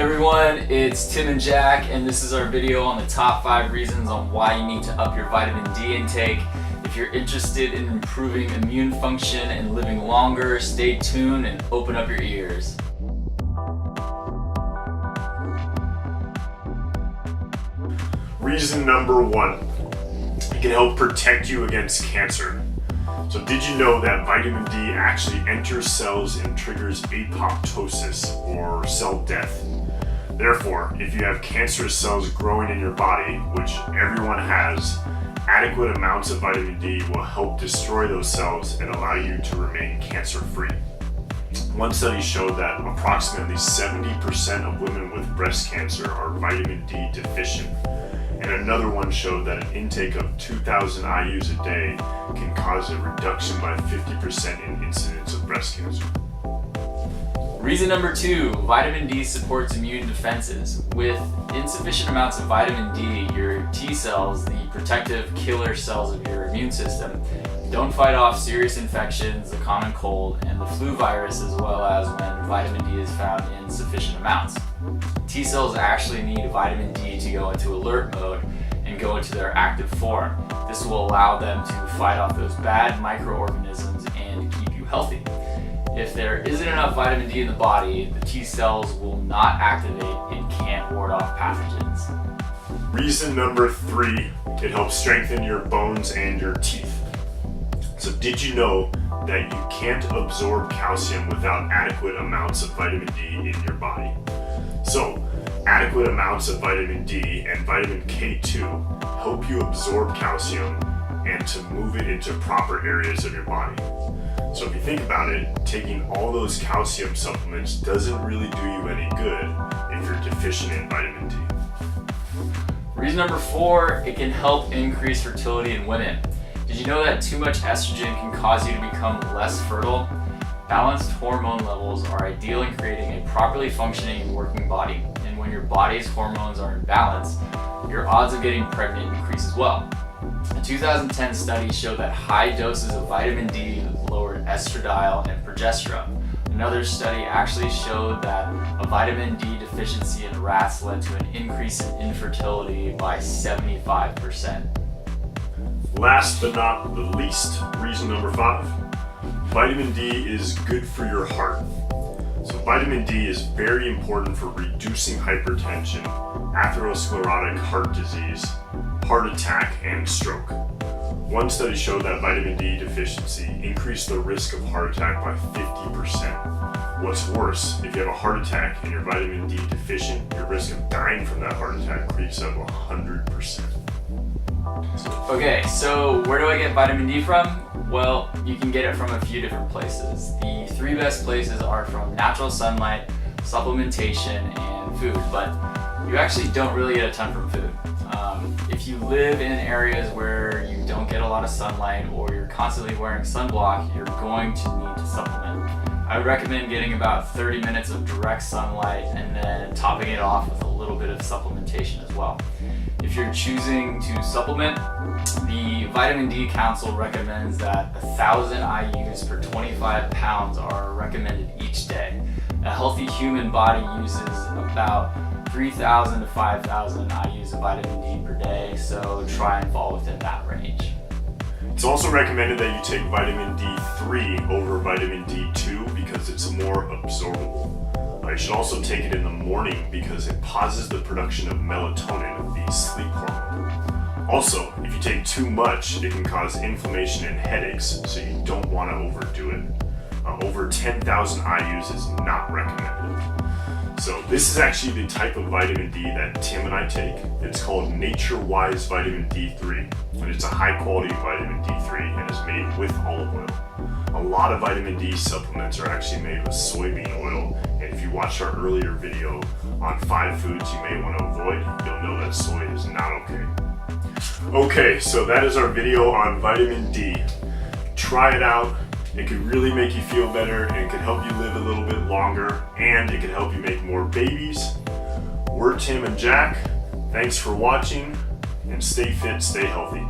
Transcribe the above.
everyone, it's Tim and Jack, and this is our video on the top 5 reasons on why you need to up your vitamin D intake. If you're interested in improving immune function and living longer, stay tuned and open up your ears. Reason number 1, it can help protect you against cancer. So did you know that vitamin D actually enters cells and triggers apoptosis, or cell death? Therefore, if you have cancerous cells growing in your body, which everyone has, adequate amounts of vitamin D will help destroy those cells and allow you to remain cancer-free. One study showed that approximately 70% of women with breast cancer are vitamin D deficient. And another one showed that an intake of 2,000 IUs a day can cause a reduction by 50% in incidence of breast cancer. Reason number 2, vitamin D supports immune defenses. With insufficient amounts of vitamin D, your T cells, the protective killer cells of your immune system, don't fight off serious infections, the common cold, and the flu virus, as well as when vitamin D is found in sufficient amounts. T cells actually need vitamin D to go into alert mode and go into their active form. This will allow them to fight off those bad microorganisms and keep you healthy. If there isn't enough vitamin D in the body, the T cells will not activate and can't ward off pathogens. Reason number 3, it helps strengthen your bones and your teeth. So did you know that you can't absorb calcium without adequate amounts of vitamin D in your body? So, adequate amounts of vitamin D and vitamin K2 help you absorb calcium and to move it into proper areas of your body. So if you think about it, taking all those calcium supplements doesn't really do you any good if you're deficient in vitamin D. Reason number 4, it can help increase fertility in women. Did you know that too much estrogen can cause you to become less fertile? Balanced hormone levels are ideal in creating a properly functioning and working body. And when your body's hormones are in balance, your odds of getting pregnant increase as well. A 2010 study showed that high doses of vitamin D lowered estradiol and progesterone. Another study actually showed that a vitamin D deficiency in rats led to an increase in infertility by 75%. Last but not the least, reason number 5, vitamin D is good for your heart. So vitamin D is very important for reducing hypertension, atherosclerotic heart disease, heart attack, and stroke. One study showed that vitamin D deficiency increased the risk of heart attack by 50%. What's worse, if you have a heart attack and you're vitamin D deficient, your risk of dying from that heart attack creeps up 100%. Okay, so where do I get vitamin D from? Well, you can get it from a few different places. The 3 best places are from natural sunlight, supplementation, and food, but you actually don't really get a ton from food. If you live in areas where you don't get a lot of sunlight or you're constantly wearing sunblock, you're going to need to supplement. I would recommend getting about 30 minutes of direct sunlight and then topping it off with a little bit of supplementation as well. If you're choosing to supplement, the Vitamin D Council recommends that 1,000 IUs per 25 pounds are recommended each day. A healthy human body uses about 3,000 to 5,000 IUs of vitamin D per day, so try and fall within that range. It's also recommended that you take vitamin D3 over vitamin D2 because it's more absorbable. You should also take it in the morning because it pauses the production of melatonin, the sleep hormone. Also, if you take too much, it can cause inflammation and headaches, so you don't want to overdo it. Over 10,000 IUs is not recommended. So this is actually the type of vitamin D that Tim and I take. It's called NatureWise Vitamin D3, and it's a high quality vitamin D3 and is made with olive oil. A lot of vitamin D supplements are actually made with soybean oil, and if you watched our earlier video on 5 foods you may want to avoid, you'll know that soy is not okay. Okay, so that is our video on vitamin D. Try it out. It could really make you feel better, and it could help you live a little bit longer, and it could help you make more babies. We're Tim and Jack. Thanks for watching, and stay fit, stay healthy.